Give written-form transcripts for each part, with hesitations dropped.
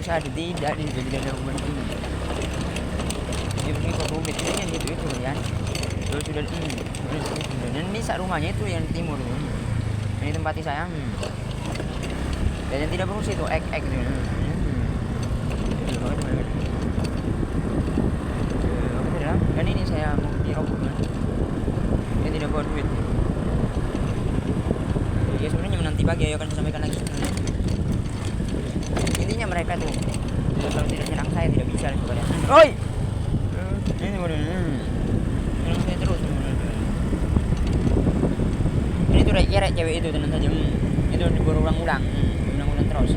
harus ada, tidak di situ tidak ada beban tinggi. Dia pergi ke rumit ini kan gitu itu ya. Terus sudah dan ini sak rumahnya itu yang timur itu. Ini tempati saya. Dan yang tidak berfungsi itu ek gitu. Dan ini saya mau dirokok. Dia tidak bawa duit. Ya sebenarnya menanti pagi ayo akan saya sampaikan lagi. Intinya mereka tuh kalau tidak nyerang saya tidak bisa sebenarnya. Oi. Ini boleh. Nyerang saya terus. Ini tuh rek cewek itu tenang saja. Itu berulang-ulang terus.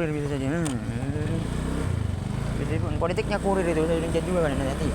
kurir bisa saja. Bisa pun politiknya kurir itu saya pencet juga kan nanti.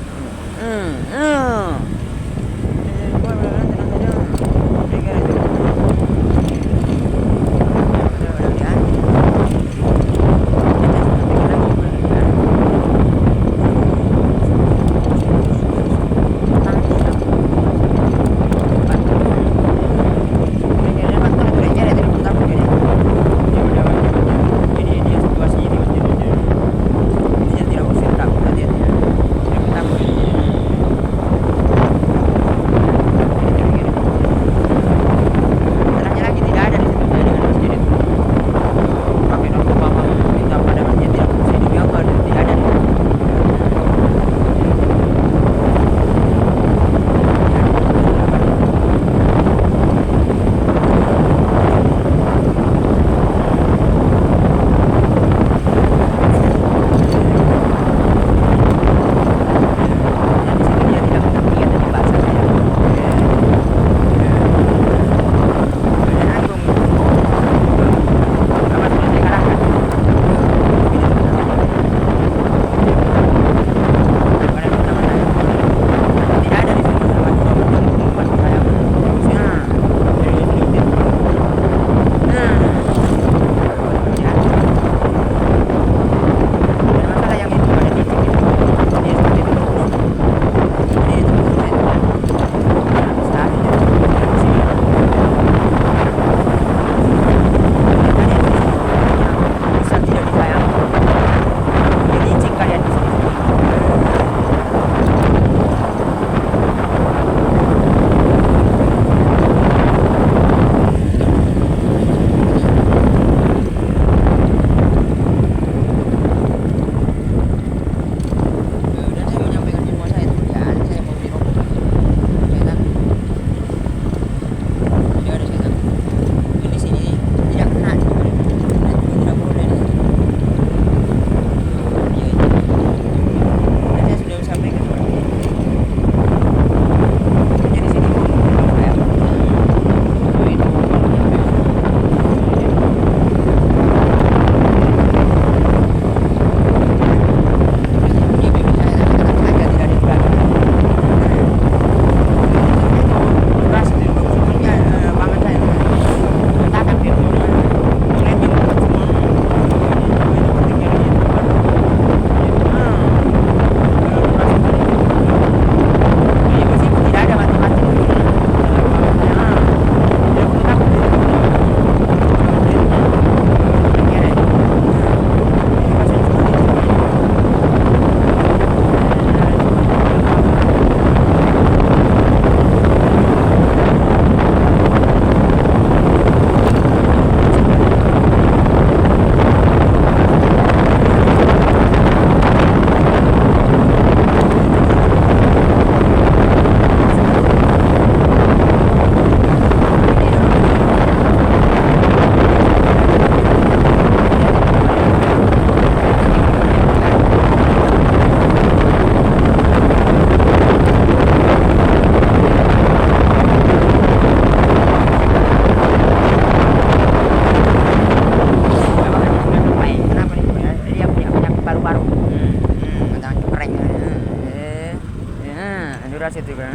Duras itu kan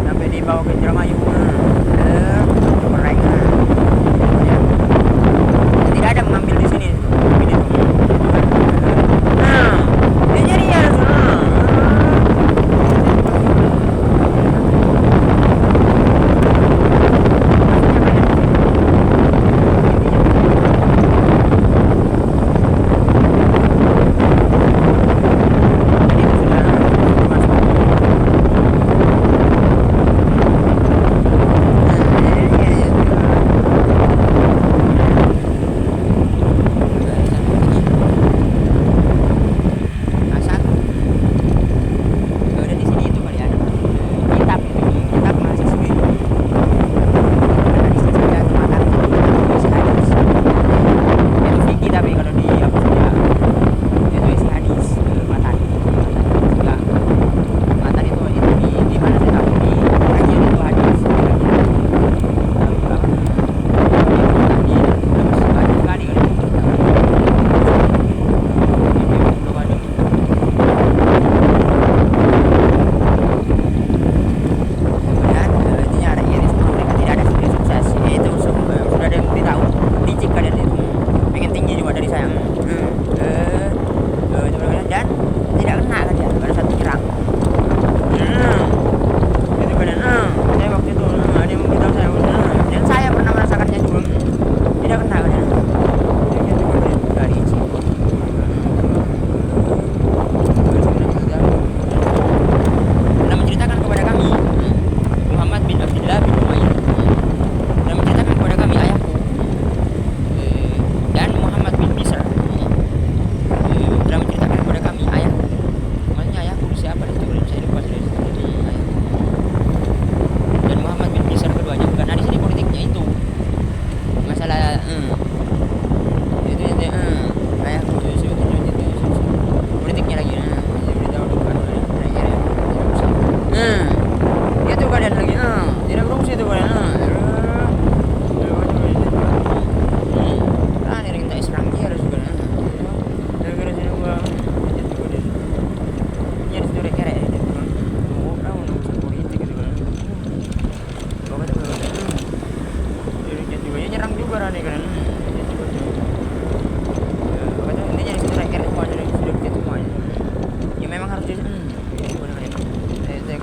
sampai dibawa ke Indramayu mereka ya. Tidak ada mengambil di sini ini tuh jadi ya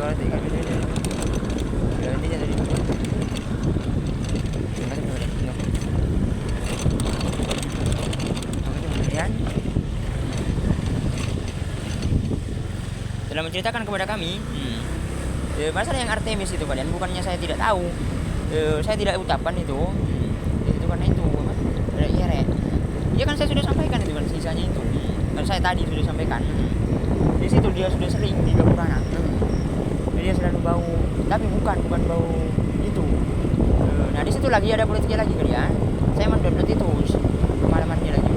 berarti kan ini jatuh di bawah. Kemudian telah menceritakan kepada kami masalah yang Artemis itu kalian, bukannya saya tidak tahu, saya tidak ucapkan itu karena itu apa? Ya kan saya sudah sampaikan itu kan sisanya itu. Kan saya tadi sudah sampaikan. Di situ dia sudah sering di Gapurana. Dia selalu bau, tapi bukan bau itu. Nah di situ lagi ada politiknya lagi kalian. Saya mendownload itu pengalamannya lagi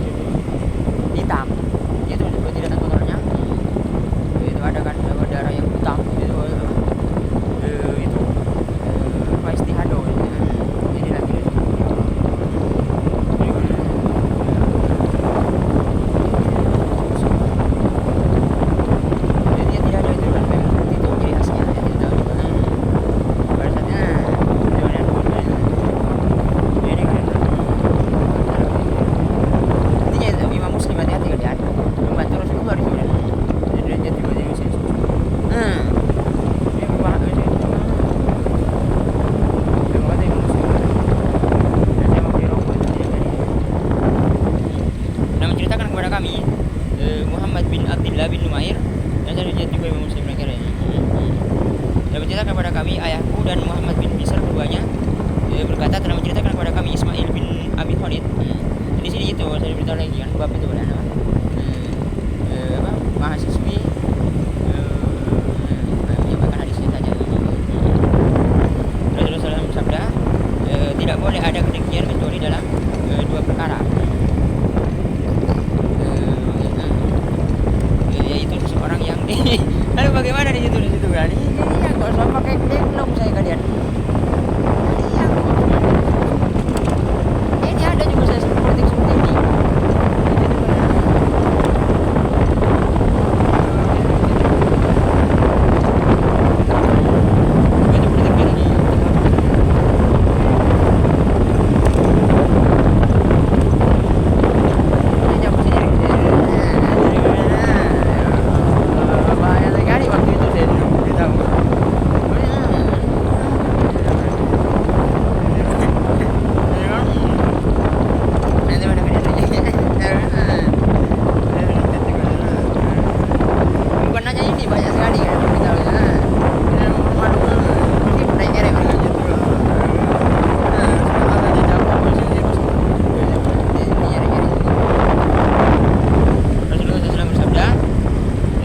hitam. Itu seperti datang kotornya. Itu ada kan darah yang hitam itu apa istihado. Jadi lagi Muhammad bin Abdullah bin Numair dan saya juga Imam Muslim negara ini. Dan menceritakan kepada kami ayahku dan Muhammad bin Bishr keduanya berkata telah menceritakan kepada kami Ismail bin Abi Khalid. Di sini itu saya beritahu lagi kan bab itu pada apa mahasiswi menyampaikan hadisnya saja. Rasulullah SAW bersabda tidak boleh ada kedengkian kecuali dalam dua perkara. Yaitu seseorang yang lalu bagaimana di situ kan ini yang kok sama kayak deklom saya kalian ini ada juga saya seperti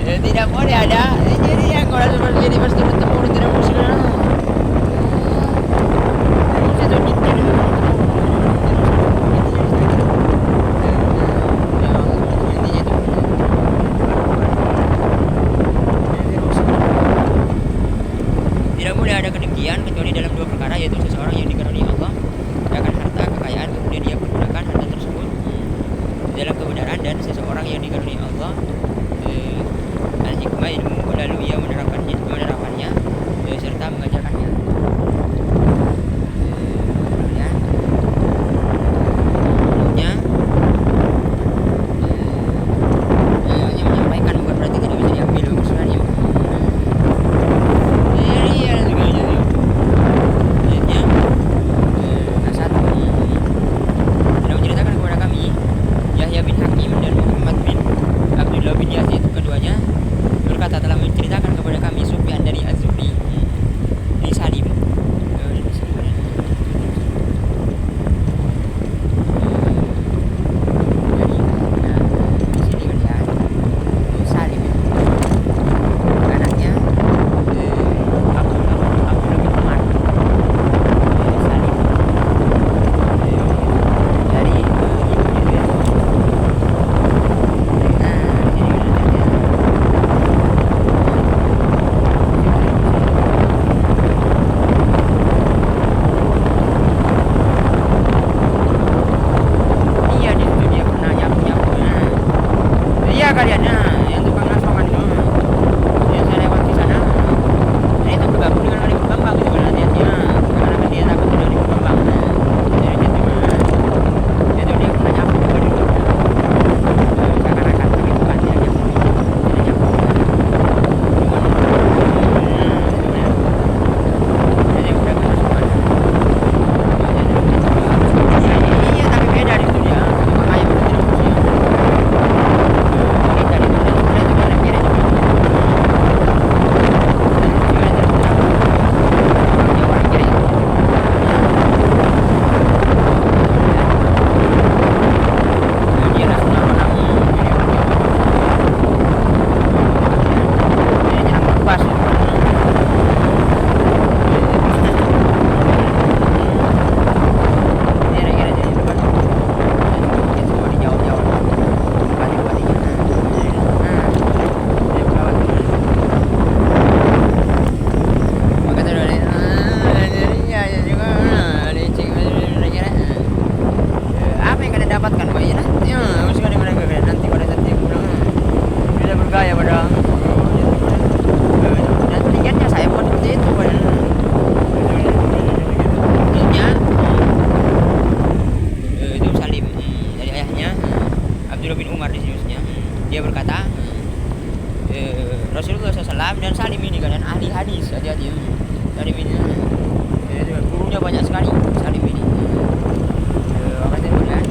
ini tidak boleh ada jadi yang kalau seperti ini pasti bertemu tidak muslim tidak boleh ada kedengkian kecuali dalam dua perkara, yaitu seseorang yang dikaruniai Allah akan harta kekayaan kemudian dia menggunakan harta tersebut dalam kebenaran, dan seseorang yang dikaruniai Allah hikmah ilmu lalu ia menerapkannya serta mengajarkannya. Yang menyampaikan bukan berarti tidak bisa diambil usulannya. Satu tidak menceritakan kepada kami Yahya bin Hakim dan Muhammad bin Abdullah bin Yazid keduanya berkata telah menceritakan kepada habis, hati-hati. Salim ini. Gurunya banyak sekali. Salim ini. Apa itu kan?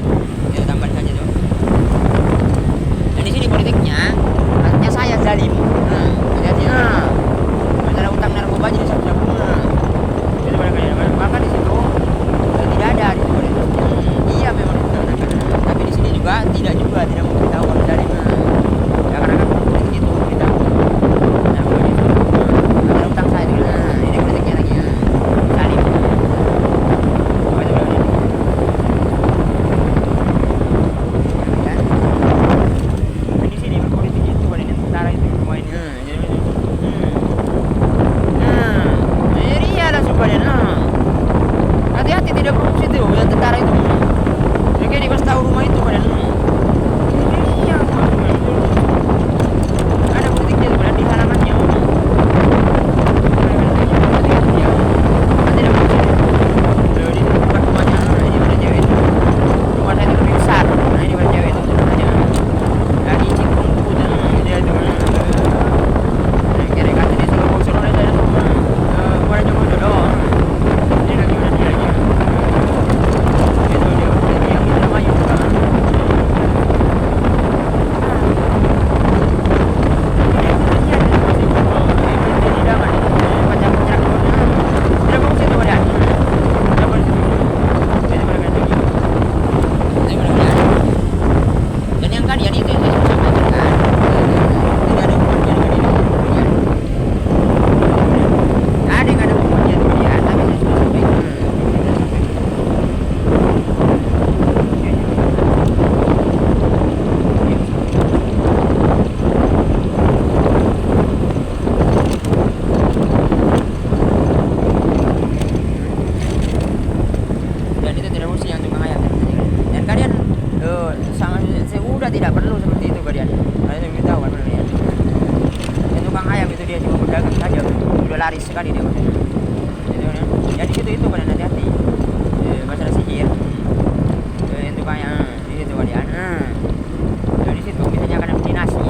Ya tambah saja tuh. Dan di sini politiknya, artinya saya zalim. Hati-hati. Masalah utang narkoba jadi sabu-sabu. Jadi maka di situ tidak ada di situ. Iya memang itu. Tapi di sini juga tidak memberitahu kalau zalim. Ya karena kan politik itu beritahu. Nah, kalau utang saya itu, ini politiknya lagi zalim. Apa itu ini? Dan di sini politiknya itu pada tentara itu semua ini. Hati-hati tidak korupsi itu ya tentara itu. Jadi dikasih tahu rumah itu pada iya, ada politiknya itu di halamannya. Nanti ada korupsi. Di tempat rumahnya ini pada cewek itu. Rumah saya itu lebih besar. Nah ini pada cewek itu rumahnya. Lagi cikungku dan dia itu. Kira kata dia suruh bosan oleh saya tuh. Pada jodoh jodoh. Ini lagi udah dia aja. Itu dia yang kita maju juga. Dan yang kalian itu yang saya sampaikan kan, tidak ada hubungannya dengan ini. Ada yang ada hubungannya dengan dia, tapi saya sudah sampaikan. Dan itu tidak mesti yang tukang ayam. Dan kalian sama sudah tidak perlu seperti itu kalian. Kalian lebih tahu kan kalian. Dan tukang ayam itu dia cuma berdagang saja, sudah laris sekali dia. Ya di situ itu kalian hati-hati. Masalah sihir. Yang tukang ayam di situ kalian. Di situ misalnya kalian beli nasi.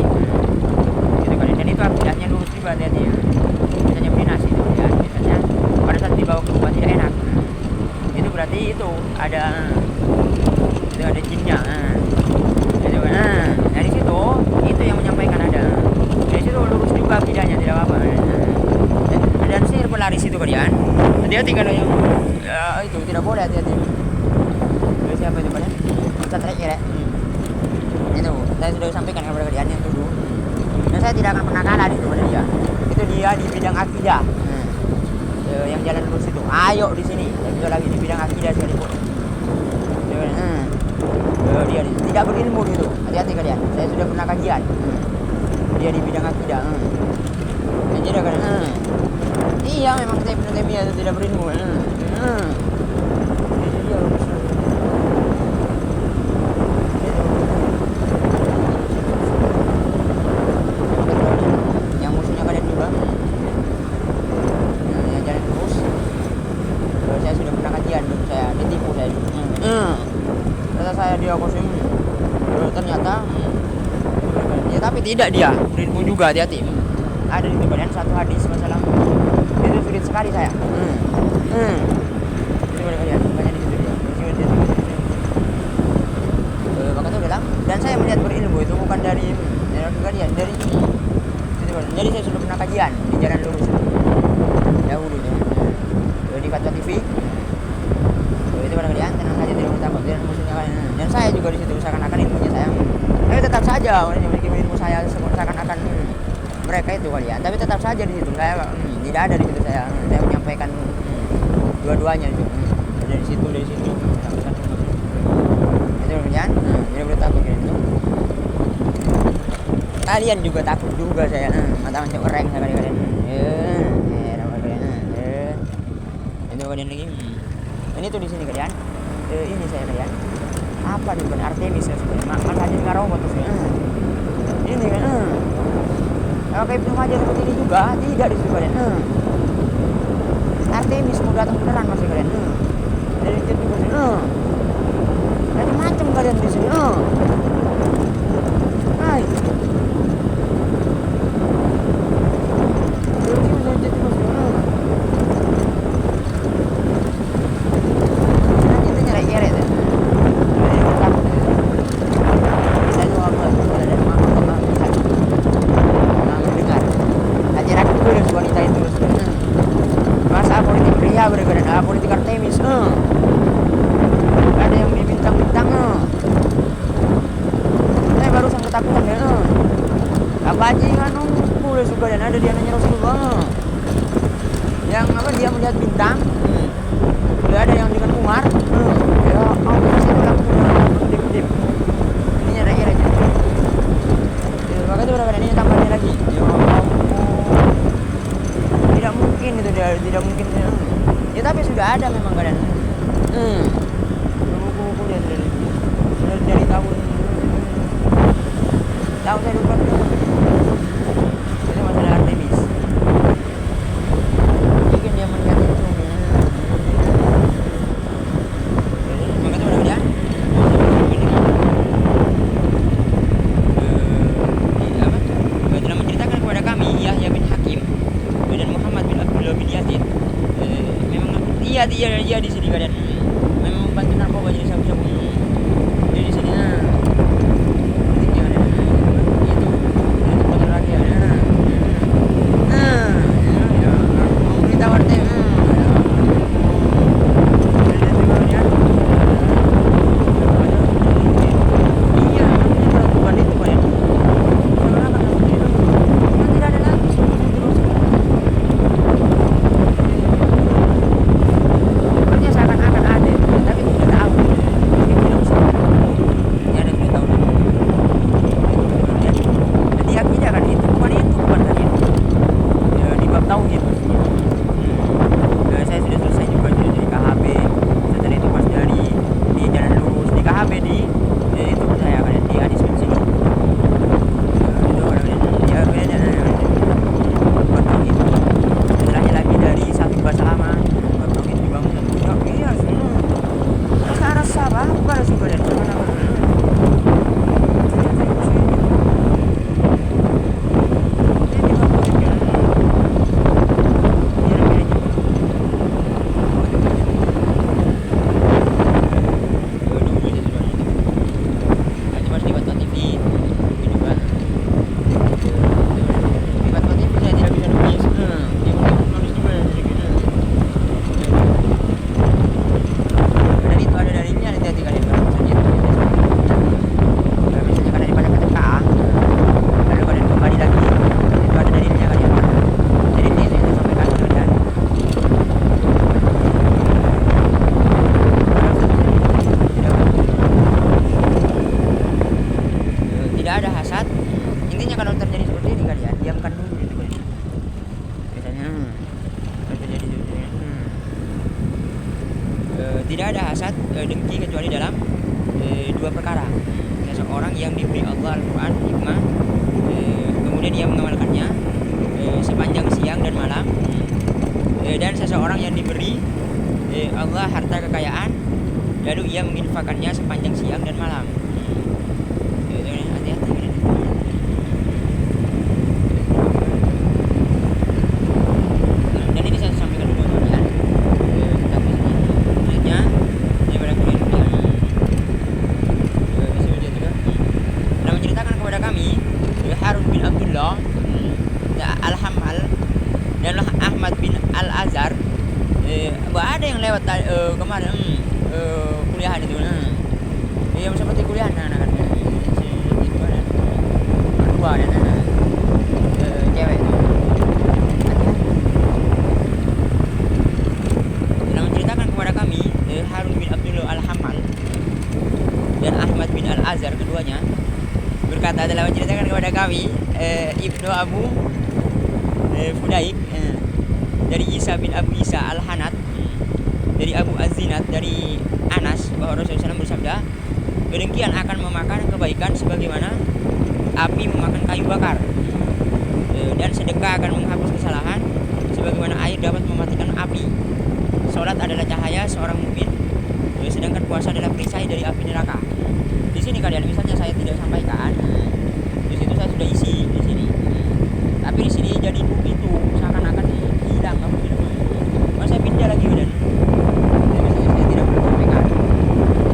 Itu kalian dan itu akidahnya lurus juga hati-hati. Misalnya beli nasi itu kalian. Misalnya pada saat dibawa ke rumah tidak enak. Itu berarti itu ada jinnya. Itu kan. Dari situ itu yang menyampaikan ada. Dari situ lurus juga akidahnya tidak apa-apa. Dan sihir pelaris itu kalian. Hati-hati kalau yang ya, itu tidak boleh hati-hati. Terus siapa itu kalian? Ustaz Rekir ya. Itu saya sudah sampaikan kepada kalian yang tuduh. Dan saya tidak akan pernah kalah itu pada dia. Itu dia di bidang akidah. Yang jalan lurus itu. Ayo di sini. Saya lagi di bidang akidah sekalipun. Dia tidak berilmu gitu. Hati-hati kalian. Saya sudah pernah kajian. Dia di bidang akidah. Dan dia kan. Iya memang saya Ibnu Taimiyah itu tidak berilmu. Yang musuhnya kalian juga. Yang jalan terus. Saya sudah pernah kajian dulu saya ditipu saya. Ternyata saya dia kosong. Ternyata ya tapi tidak dia berilmu juga hati-hati. Ada di kalian satu hadis masalah itu sulit sekali saya. Itu boleh kalian banyak di situ dia. Maka itu dalam dan saya melihat berilmu itu bukan dari kalian dari itu. Jadi saya sudah pernah kajian di jalan lurus dahulu di Fatwa TV. Itu pada kalian tenang saja tidak usah takut dan musuhnya kalian. Dan saya juga di situ seakan-akan ilmunya saya. Tapi tetap saja orang yang memiliki ilmu saya seakan-akan mereka itu kalian. Tapi tetap saja di situ saya tidak ada di situ saya menyampaikan dua-duanya itu. Dari situ itu kalian. Tidak boleh takut gitu. Kalian juga takut juga saya. Mata macam orang sekali kalian. Itu kalian lagi. Ini tuh di sini kalian. Ini saya kalian. Apa nih bukan Artemis ya sebenarnya. Mas Haji Ngaromo tuh saya. Ini kan. Kalau kayak Ibnu Majah seperti ini juga tidak di situ kalian. Artemis mau datang beneran masih kalian. Dari situ juga. Macam-macam kalian di sini. Hai. lihat bintang. Udah ada yang dengan Umar. Ya Allah, masih itu lampu kedip-kedip. Ininya terakhir aja. Maka itu berapa ini tambahnya lagi. Ya Allah. Tidak mungkin itu, tidak mungkin. Ya tapi sudah ada memang keadaan. Buku-buku dia sudah dari tahun saya lupa. Itu masalah Artemis. Mungkin dia melihat itu. Maka itu berapa dia? Telah menceritakan kepada kami Yahya bin Hakim dan Muhammad bin Abdullah bin Yazid. Memang dia di sini kalian. Memang membantu narkoba jadi sabu-sabu. Dia di sini. Tidak ada hasad, dengki kecuali dalam dua perkara. Seseorang yang diberi Allah Al-Quran hikmah, kemudian dia mengamalkannya sepanjang siang dan malam, dan seseorang yang diberi Allah harta kekayaan, lalu ia menginfakannya sepanjang siang dan malam. Hati-hati. Dan ini saya sampaikan dulu kalian. Harun bin Abdullah Al-Hamal dan Ahmad bin Al-Azhar, ada yang lewat kemarin kuliahan itu, yang seperti kuliahan anak-anak itu kan, dua dan cewek itu. Dalam menceritakan kepada kami Harun bin Abdullah Al-Hamal dan Ahmad bin Al-Azhar, keduanya berkata dalam menceritakan kepada kami Ibnu Abu Fudaik dari Isa bin Abu Isa Al-Hanat dari Abu Az-Zinad dari Anas bahwa Rasulullah SAW bersabda, kedengkian akan memakan kebaikan sebagaimana api memakan kayu bakar, dan sedekah akan menghapus kesalahan sebagaimana air dapat mematikan api. Salat adalah cahaya seorang mukmin, sedangkan puasa adalah perisai dari api neraka. Di sini kalian misalnya saya tidak sampaikan, di situ saya sudah isi di sini. Tapi di sini jadi itu seakan-akan hilang apa gitu. Mas saya pindah lagi dan saya tidak perlu sampaikan.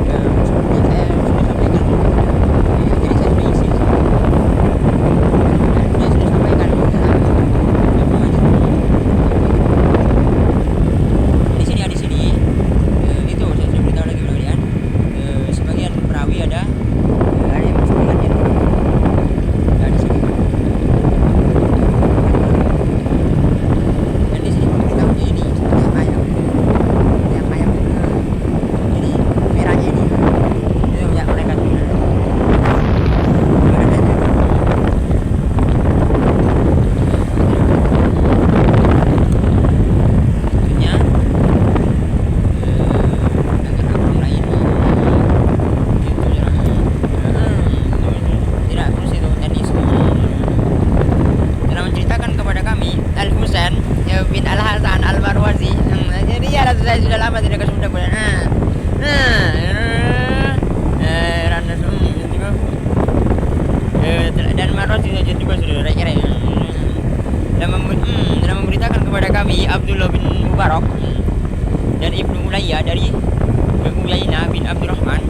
Ya, seperti saya sudah sampaikan. Jadi saya sudah isi. Saya sudah sampaikan. Di sini itu saya sudah beritahu lagi kepada kalian. Sebagian perawi ada yang mensampaikan ini. Di sini. Sultan Al-Marwazi. Jadi ya saya sudah lama tidak ke Sunda. Dan Marwazi juga sudah kira dan memberitakan kepada kami Abdullah bin Mubarak dan Ibnu Ulayya dari Uyainah bin Abdurrahman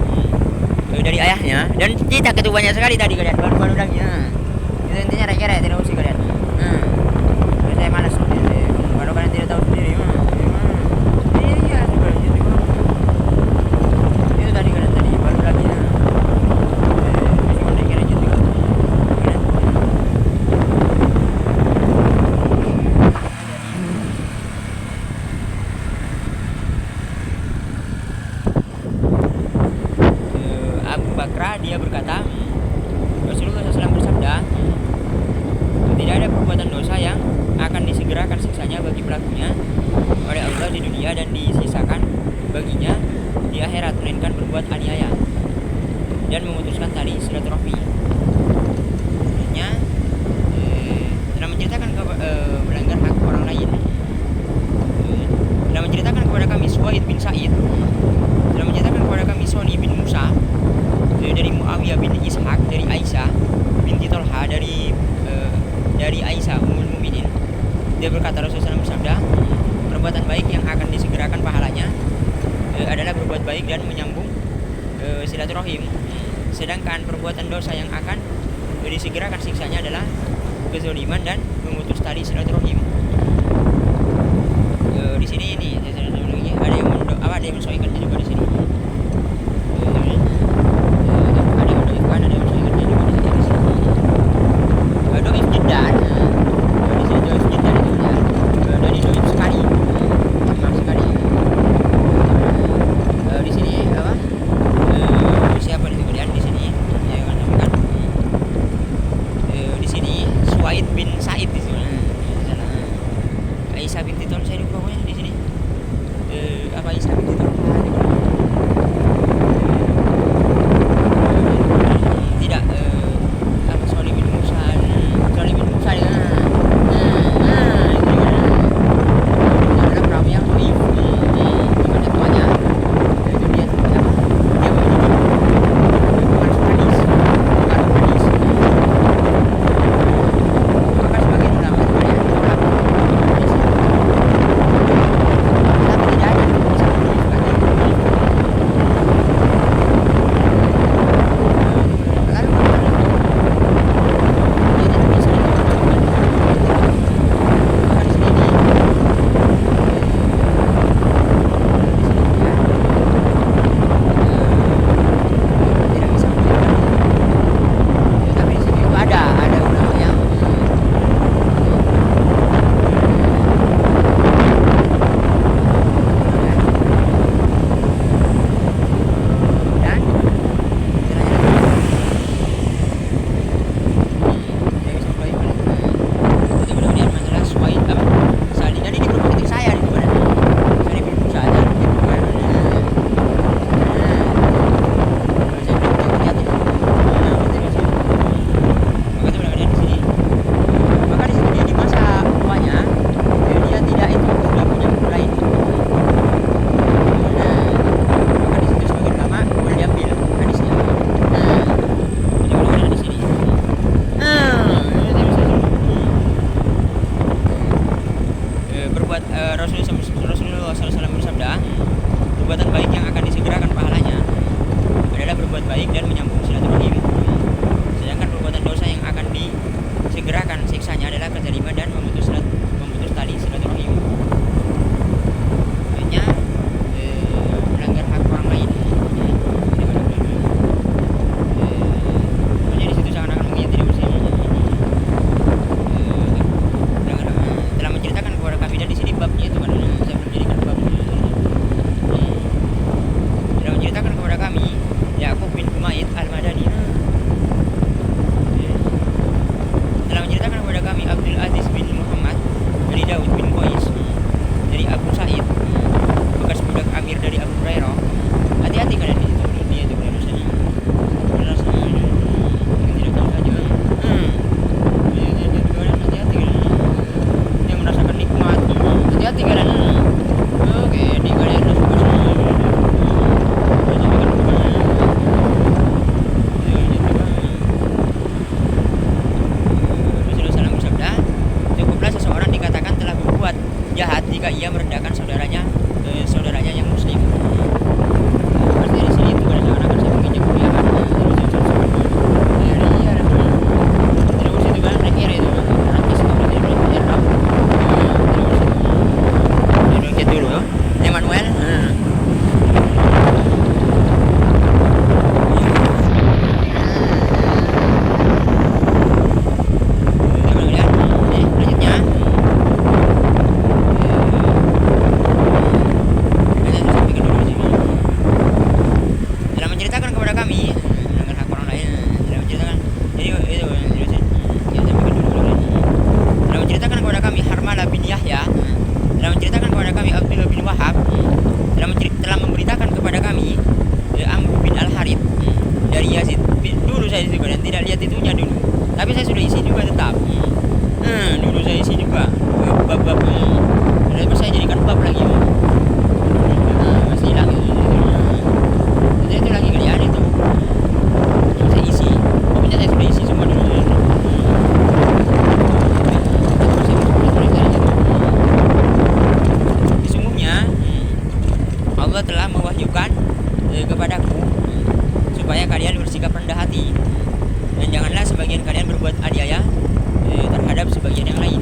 dari ayahnya, dan kita itu banyak sekali tadi kalian baru-baru lagi. Itu intinya kira tidak usah kalian. Saya malas kalau kalian tidak tahu sendiri. Iya itu tadi kalian tadi baru lagi. Dia berkata, Rasulullah SAW bersabda, tidak ada perbuatan dosa yang akan disegerakan siksanya bagi pelakunya oleh Allah di dunia dan disisakan baginya di akhirat, melainkan berbuat aniaya dan memutuskan tali silaturahmi. Sebenarnya dalam menceritakan melanggar hak orang lain, dalam menceritakan kepada kami Suwaid bin Sa'id, dalam menceritakan kepada kami Soni bin Musa dari Muawiyah bin Ishaq, dari Aisyah binti Tolha, dari Aisyah Ummul Mukminin. Dia berkata, Rasulullah SAW bersabda, perbuatan baik yang akan disegerakan pahalanya adalah berbuat baik dan menyambung silaturahim, sedangkan perbuatan dosa yang akan disegerakan siksanya adalah kezaliman dan memutus tali silaturahim. Di sini ini ada yang mensoikan juga di sini. Rasulullah SAW bersabda, perbuatan baik yang akan disegerakan pahalanya adalah berbuat baik dan menyambung silaturahim, sedangkan perbuatan dosa yang akan disegerakan siksanya adalah kezaliman dan memutus tali silaturahim. Maksudnya melanggar hak orang lain. Jadi di situ seakan-akan mungkin tidak bersih. Telah menceritakan kepada kami, dan di sini babnya itu kan saya belum jadikan bab. Telah menceritakan kepada kami Ya'qub bin Humaid Al-Madani, telah menceritakan kepada kami Abdul Aziz bin Muhammad merendahkan saudaranya yang muslim. Pasti dari sini itu kadang-kadang akan saya menginjak kuliahan terus itu kan terakhir itu nanti setelah itu belajar chat dulu ya Emmanuel. Telah memberitakan kepada kami Amr bin Al-Harith dari Yazid. Dulu saya juga dan tidak lihat itunya dulu, tapi saya sudah isi juga tetap. Dulu saya isi juga bab-bab. Terus saya jadikan bab lagi. Masih hilang itu. Jadi itu lagi kalian itu. Yang saya isi. Pokoknya saya sudah isi semua dulu. Sesungguhnya Allah telah mewahyukan kepadaku supaya kalian bersikap rendah hati dan janganlah sebagian kalian berbuat aniaya terhadap sebagian yang lain.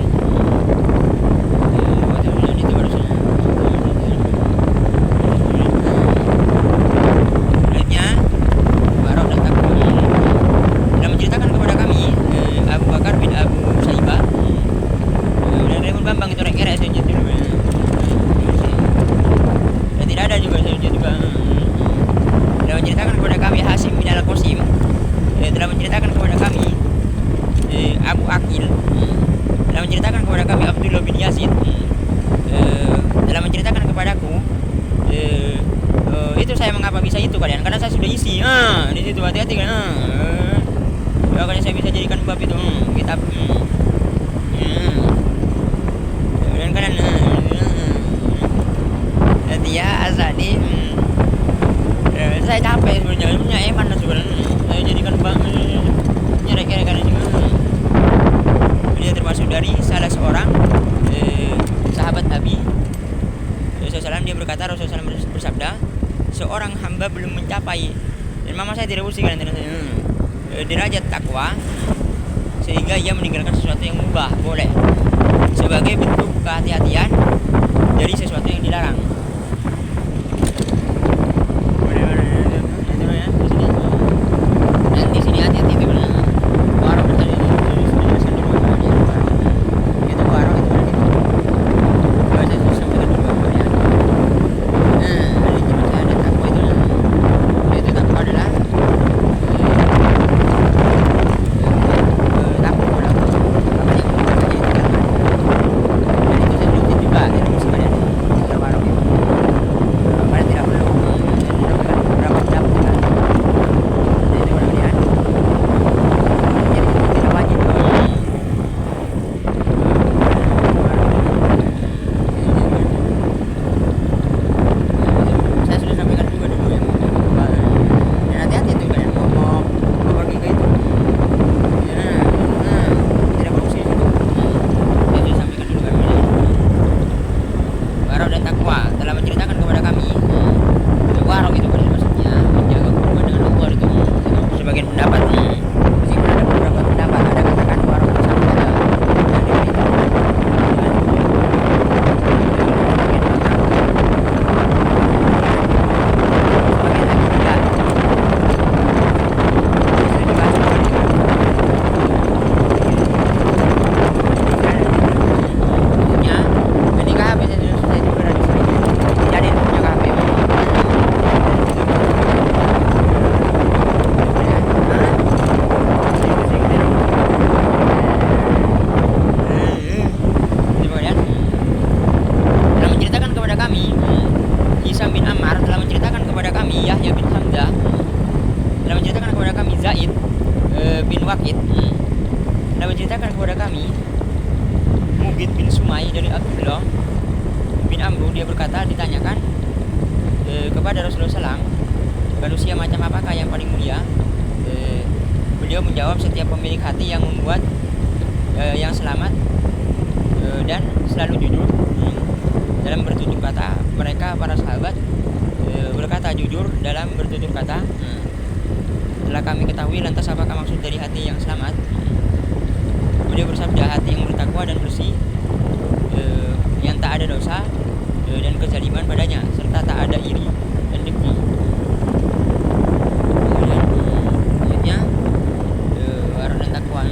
Itu harusnya. Selanjutnya Barok dan Takwa telah menceritakan kepada kami Abu Bakar bin Abu Saibah dan Raymond Bambang itu rekere saja dulu. Dan tidak ada juga saya juga. Telah menceritakan kepada kami Hasim bin Al-Qasim telah menceritakan kepada kami Abu Akil telah menceritakan kepada kami Abdullah bin Yazid telah menceritakan kepadaku itu saya mengapa bisa itu kalian karena saya sudah isi di situ hati-hati kan makanya saya bisa jadikan bab itu kitab dan kalian dia Azadi saya capek sebenarnya eman sebenarnya saya jadikan bang kira-kira juga dia termasuk dari salah seorang sahabat Nabi SAW. Dia berkata Rasulullah SAW bersabda seorang hamba belum mencapai dan mama saya tidak usik derajat takwa sehingga ia meninggalkan sesuatu yang mubah boleh sebagai bentuk kehati-hatian dari sesuatu yang dilarang. Dan di sini hati-hati itu benar. Warung tadi itu warung itu berarti bahasa itu sampaikan dulu ya. Dari zaman saya ada takwa itu takwa adalah Waqid telah menceritakan kepada kami Mugid bin Sumai dari Abdullah bin Amru. Dia berkata ditanyakan kepada Rasulullah SAW manusia macam apakah yang paling mulia. Beliau menjawab setiap pemilik hati yang membuat yang selamat dan selalu jujur dalam bertutur kata. Mereka para sahabat berkata jujur dalam bertutur kata. Setelah kami ketahui lantas apakah maksud dari hati yang selamat? Beliau bersabda, hati yang bertakwa dan bersih, yang tak ada dosa dan kezaliman padanya, serta tak ada iri dan dengki. Kemudian selanjutnya warak dan takwa.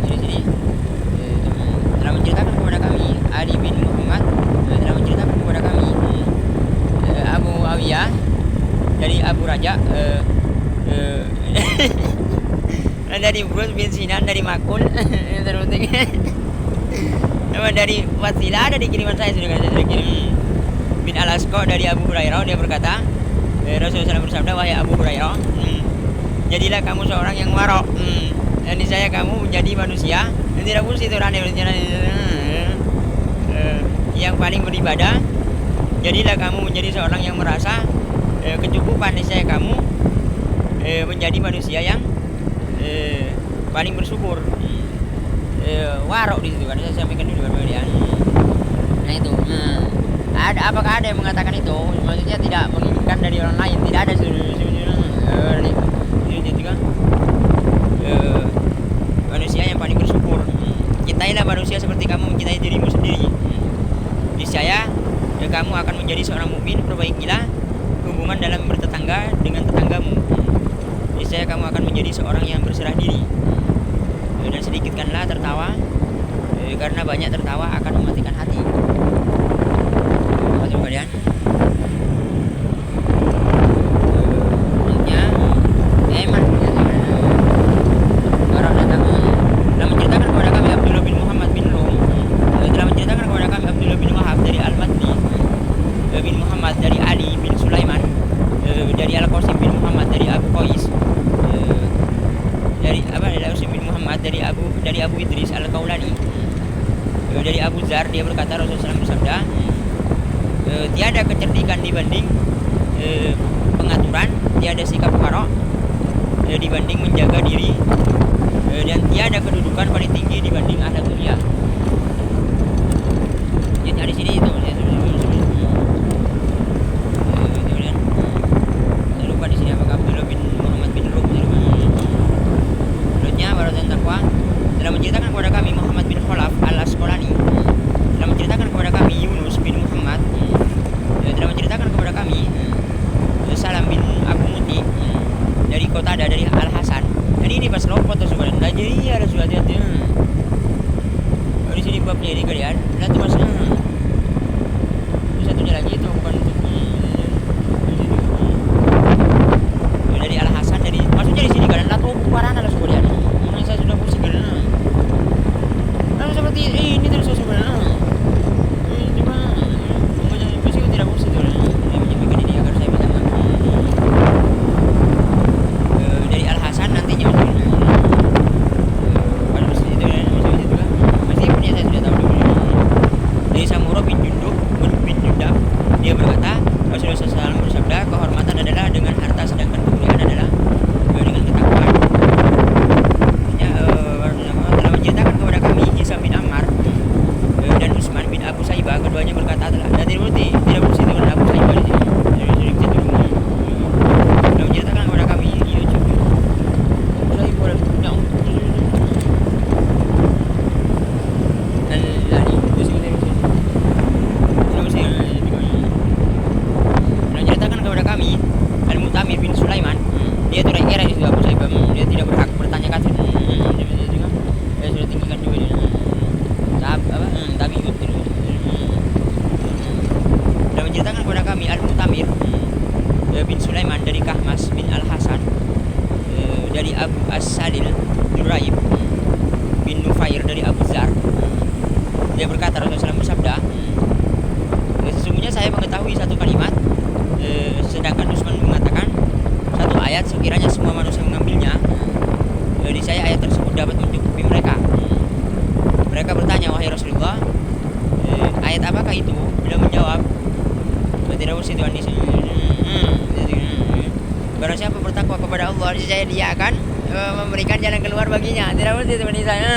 Di sini telah menceritakan kepada kami Ali bin Muhammad telah menceritakan kepada kami Abu Awiyah dari Abu Raja dari Bruce bin Sinan dari Makul dari Wasilah dari kiriman saya sudah kirim bin Al-Asqa dari Abu Hurairah. Dia berkata Rasulullah SAW bersabda, wahai Abu Hurairah, jadilah kamu seorang yang warok, dan niscaya kamu menjadi manusia yang tidak bersih yang paling beribadah. Jadilah kamu menjadi seorang yang merasa kecukupan, niscaya kamu menjadi manusia yang paling bersyukur. Warok di situ kan saya sampaikan dulu kemudian. Nah itu. Apakah ada yang mengatakan itu? Maksudnya tidak menginginkan dari orang lain, tidak ada itu juga manusia yang paling bersyukur. Cintailah manusia seperti kamu mencintai dirimu sendiri. Niscaya kamu akan menjadi seorang mukmin. Perbaikilah hubungan dalam bertetangga dengan tetanggamu. Niscaya kamu akan menjadi seorang yang berserah diri. Dan sedikitkanlah tertawa, karena banyak tertawa akan mematikan hati. Terima kasih kalian. Orang datang telah menceritakan kepada kami Abdullah bin Muhammad bin Rum, telah menceritakan kepada kami Abdullah bin Wahab dari Al-Madni bin Muhammad dari Ali bin Sulaiman dari Al-Qasim bin Muhammad dari Abu Qais dari Al-Qasim bin Muhammad dari Abu Idris Al-Kaulani dari Abu Zar. Dia berkata Rasulullah SAW bersabda, tiada kecerdikan dibanding pengaturan, tiada sikap warok dibanding menjaga diri, dan tiada kedudukan paling tinggi dibanding akhlak mulia. Jadi di sini itu kemudian saya lupa di sini apakah Abdullah bin Muhammad bin Rum. Menurutnya warok dan takwa telah menceritakan kepada kami Muhammad bin Khalaf Al-Asqalani, telah menceritakan kepada kami Yunus bin Muhammad, telah menceritakan kepada kami Salam bin Abu Muti dari Qatada dari Al-Hasan. Dan ini pas lompat tuh sebenarnya. Nah, jadi ada suatu hati. Di sini babnya ini kalian. Lihat tuh mas. Satunya lagi itu bukan untuk dari Al-Hasan, dari maksudnya di sini kalian lihat tuh parana lah sebenarnya. Saya sudah pusing kalian. Lalu seperti ini terus sebenarnya. Cuma pusing tidak pusing tuh. Saya menyampaikan ini agar saya bisa dari Al-Hasan nantinya dari Samurah bin Jundub bin Jundab. Dia berkata Rasulullah SAW bersabda, kehormatan adalah dengan harta, sedangkan kemuliaan adalah dengan ketakwaan. Telah menceritakan kepada kami Hisam bin Ammar dan Utsman bin Abu Saibah, keduanya berkata dan tidak bersih dengan Abu Saibah di sini. Telah menceritakan kepada kami menceritakan kepada kami Al-Mu'tamir bin Sulaiman. Dia itu era itu Abu Saibah. Dia tidak berhak bertanya kata. Dia sudah tinggikan juga dia. Tapi sudah menceritakan kepada kami Al-Mu'tamir bin Sulaiman dari Kahmas bin Al-Hasan dari Abu As-Salil Duraib bin Nufair dari Abu Zar. Dia berkata Rasulullah SAW bersabda, sesungguhnya saya mengetahui satu kalimat, sedangkan Utsman mengatakan satu ayat, sekiranya semua manusia mengambilnya, dari saya ayat tersebut dapat mencukupi mereka. Mereka bertanya, wahai Rasulullah, ayat apakah itu? Beliau menjawab, tidak usah Tuhan di sini. Barang siapa bertakwa kepada Allah, niscaya Dia akan memberikan jalan keluar baginya. Tidak usah Tuhan di sana.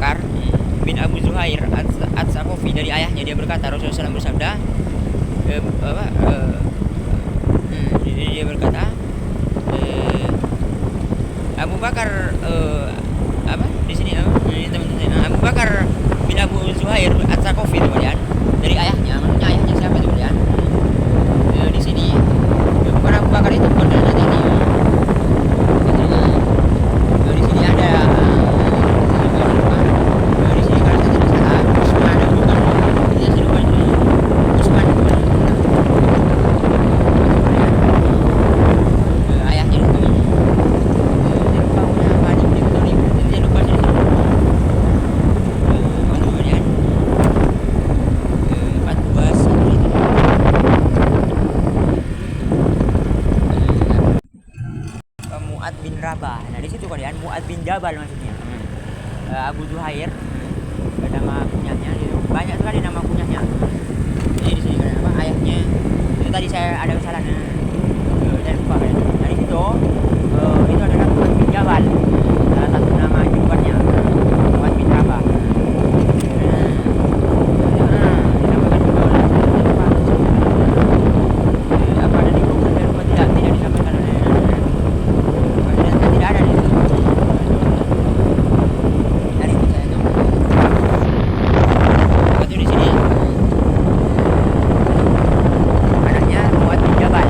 Bakar bin Abu Zuhair At-Saqafi dari ayahnya, dia berkata Rasulullah SAW bersabda, dia berkata, Abu Bakar di sini teman-teman, Abu Bakar bin Abu Zuhair At-Saqafi itu kemudian dari ayahnya, maksudnya ayahnya siapa itu kemudian di sini bukan Abu Bakar itu, bukan nanti ini di sini ada di sini kalau saya tidak salah Usman, bukan ini saya lupa itu Usman ayahnya itu Mu'ad bin Rabah. Nah di situ kalian Mu'ad bin Jabal maksudnya. Abu Zuhair nama kunyahnya itu banyak sekali nama kunyahnya. Ini di sini kalian apa ayahnya. Itu tadi saya ada kesalahan. Saya lupa kalian. Nah di situ itu adalah Mu'ad bin Jabal. Salah satu nama julukannya Mu'ad bin Rabah. Apa ada di Google saya lupa, tidak disampaikan. Tidak ada di situ. Dari itu saya tahu. Itu di sini. Anaknya Mu'ad bin Jabal.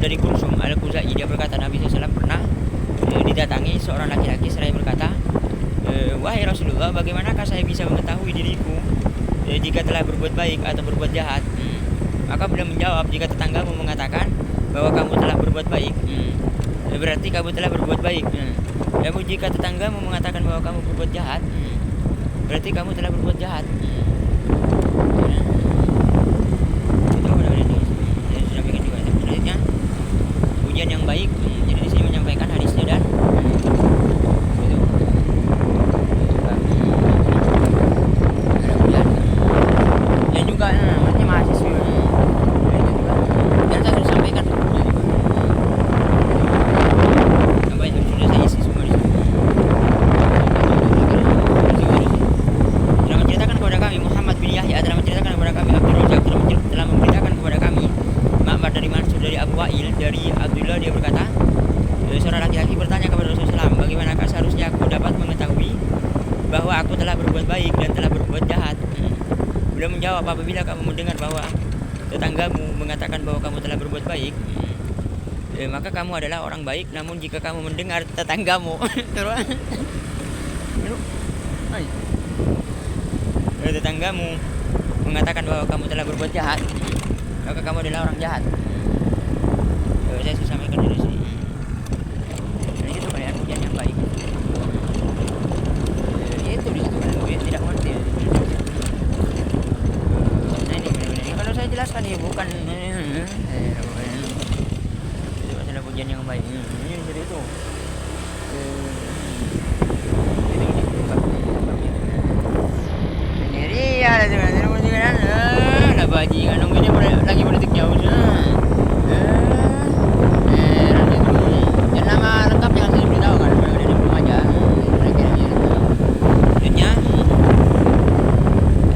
Dari Kulsum Al-Khuzai, dia berkata Nabi SAW pernah didatangi seorang laki-laki seraya berkata, wahai Rasulullah, bagaimanakah saya bisa mengetahui diriku jika telah berbuat baik atau berbuat jahat? Maka beliau menjawab, jika tetanggamu mengatakan bahwa kamu telah berbuat baik, berarti kamu telah berbuat baik. Namun jika tetanggamu mengatakan bahwa kamu berbuat jahat, berarti kamu telah berbuat jahat. Pujian yang baik. Jadi di sini menyampaikan hadisnya dan dan juga maksudnya mahasiswa dan saya sudah sampaikan apa itu sudah saya isi semua di sini. Telah menceritakan kepada kami Muhammad bin Yahya, telah menceritakan kepada kami Abdul Razak, telah memberitakan kepada kami Ma'mar dari Mansur dari Abu Wa'il dari Abdullah, dia berkata, seorang laki-laki bertanya kepada Rasulullah SAW, bagaimanakah seharusnya aku dapat mengetahui bahwa aku telah berbuat baik dan telah berbuat jahat? Beliau menjawab, apabila kamu mendengar bahwa tetanggamu mengatakan bahwa kamu telah berbuat baik, maka kamu adalah orang baik. Namun jika kamu mendengar tetanggamu tetanggamu mengatakan bahwa kamu telah berbuat jahat, maka kamu adalah orang jahat. Saya sudah sampaikan di sini. Dan itu kalian pujian yang baik. Itu di situ kalian tidak mengerti. Nah ini benar-benar. Kalau saya jelaskan ya bukan itu adalah pujian yang baik. Ini jadi itu. Ini ya ada lah bajingan dong, ini lagi politik jauh dan nama lengkap yang saya beritahu kan udah di rumah aja. Selanjutnya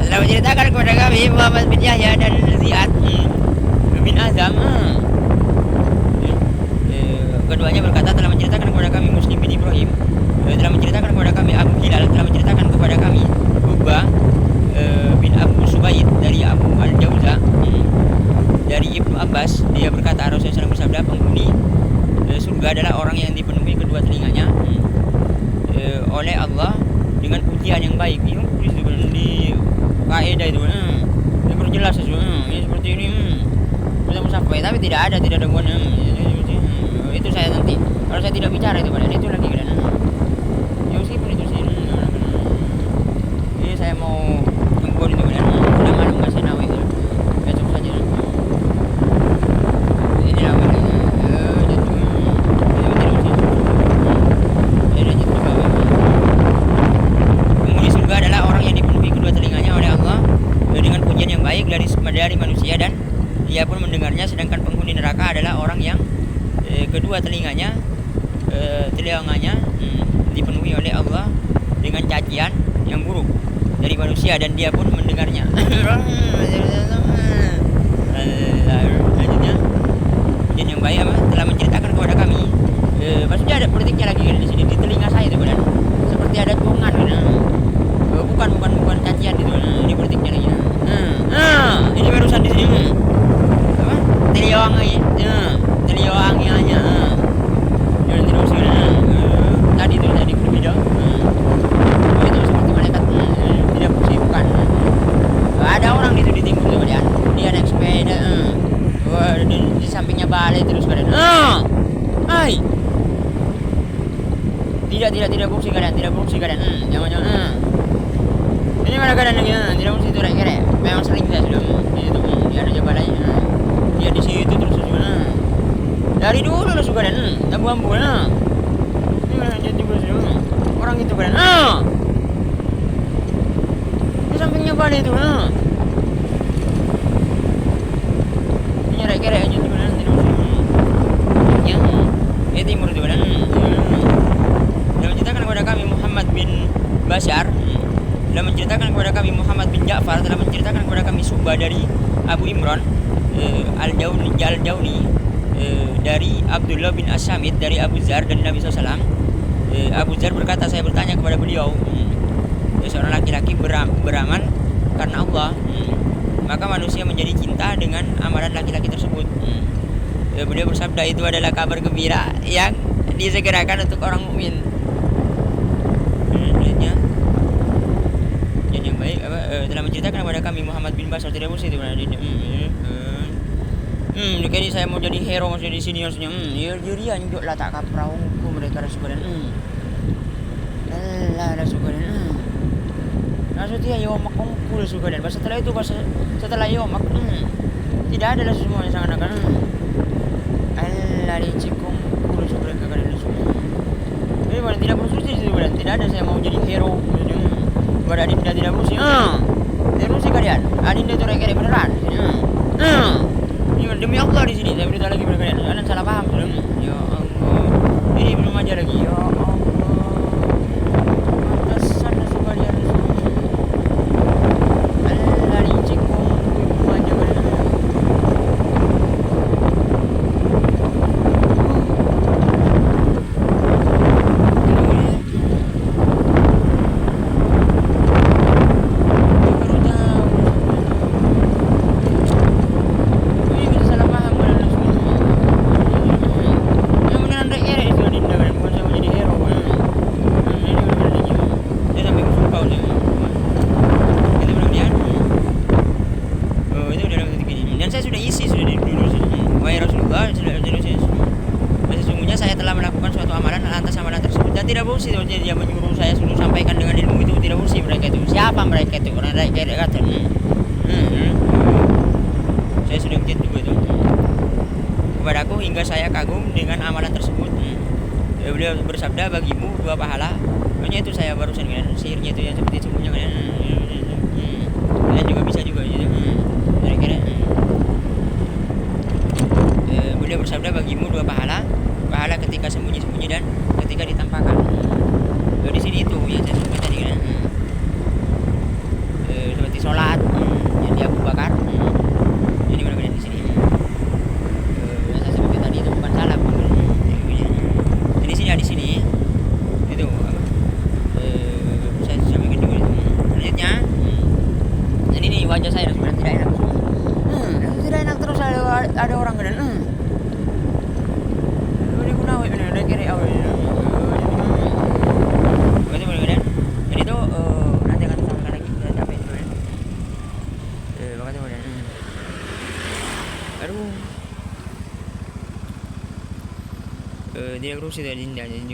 telah menceritakan kepada kami Muhammad bin Yahya dan Ziyad bin Azam, keduanya berkata telah menceritakan kepada kami Muslim bin Ibrahim, telah menceritakan kepada kami Abu Hilal, telah menceritakan kepada kami Uqbah bin Abu Subaid dari Abu Al-Jauza dari Ibnu Abbas, dia berkata Rasulullah SAW bersabda, penghuni surga adalah orang yang dipenuhi kedua telinganya oleh Allah dengan pujian yang baik. Itu di kaidah itu diperjelas ini seperti ini sudah sampai, tapi tidak ada hubungan. Itu saya nanti kalau saya tidak bicara itu itu lagi kan ya meskipun itu sih ini saya mau membuat itu kan sudah malam kasih nawi itu besok saja ini nawi penghuni surga adalah orang yang dipenuhi kedua telinganya oleh Allah dengan pujian yang baik dari manusia, dan ia pun mendengarnya. Sedangkan penghuni neraka adalah orang yang kedua telinganya dipenuhi oleh Allah dengan cacian yang buruk dari manusia, dan dia pun mendengarnya. Selanjutnya pujian yang baik telah menceritakan kepada kami. Maksudnya ada politiknya lagi kan di sini di telinga saya itu kan seperti ada tuangan kan. Bukan cacian itu. Ini politiknya lagi. Ini barusan di sini. Apa? Telioangi aja. Jangan terus tadi berbeda. Itu seperti malaikat tidak fungsi, bukan. Ada orang itu di timur tuh dia naik sepeda. Di sampingnya balai terus kan. Hai. Tidak fungsi kalian, jangan. Ini mana keadaan lagi? Tidak mesti itu kira. Memang sering saya sudah itu dia ada jabalannya. Dia di situ terus juga. Dari dulu lah suka dan ambu-ambu nah. Ini mana jadi sudah. Orang itu kan. Di sampingnya balai itu nah. Ini kira aja juga tidak mesti. Ya, timur itu kan. Dia menceritakan kepada kami Muhammad bin Bashar. Telah menceritakan kepada kami Muhammad bin Ja'far, telah menceritakan kepada kami Subah dari Abu Imran Al-Jauni dari Abdullah bin As-Samit dari Abu Zar dan Nabi SAW. Abu Zar berkata, saya bertanya kepada beliau, seorang laki-laki beramal karena Allah, maka manusia menjadi cinta dengan amalan laki-laki tersebut. Beliau bersabda, itu adalah kabar gembira yang disegerakan untuk orang mukmin. Telah menceritakan kepada kami Muhammad bin Bashar tidak mesti itu jadi saya mau jadi hero maksudnya di sini maksudnya dia anjuk lah tak kapraungku mereka rasukan lah rasukan maksudnya yomak ongku rasukan setelah yomak tidak ada lah semuanya sangat akan Allah dicikungku rasukan kekalian semua. Jadi mana tidak bersuci itu tidak ada saya mau jadi hero pada Adinda tidak berusi berusi kalian Adinda itu rekere beneran demi Allah di sini saya beritahu lagi kepada kalian, kalian salah paham ya Allah, ini belum aja lagi ya Allah. Pantasan nasi kalian Allah dicikung belum aja kalian. Tidak bersih, dia menyuruh saya suruh sampaikan dengan ilmu itu tidak bersih. Mereka itu siapa mereka itu orang kata saya sudah chat juga itu kepadaku hingga saya kagum dengan amalan tersebut. Beliau bersabda, bagimu 2 pahala. Makanya itu saya barusan kan sihirnya itu yang seperti sebelumnya kan kalian juga bisa juga gitu kira-kira. Beliau bersabda, bagimu 2 pahala ketika sembunyi-sembunyi dan ketika ditampakkan. Di sini itu yang saya sebut tadi kan seperti sholat yang di Abu Bakar. Ini benar-benar di sini yang saya sebut tadi itu bukan salah di sini itu saya sampaikan juga itu. Selanjutnya ini wajah saya sebenarnya tidak enak tidak enak terus ada orang kan baru. Dia rusuh dari Dinda, jadi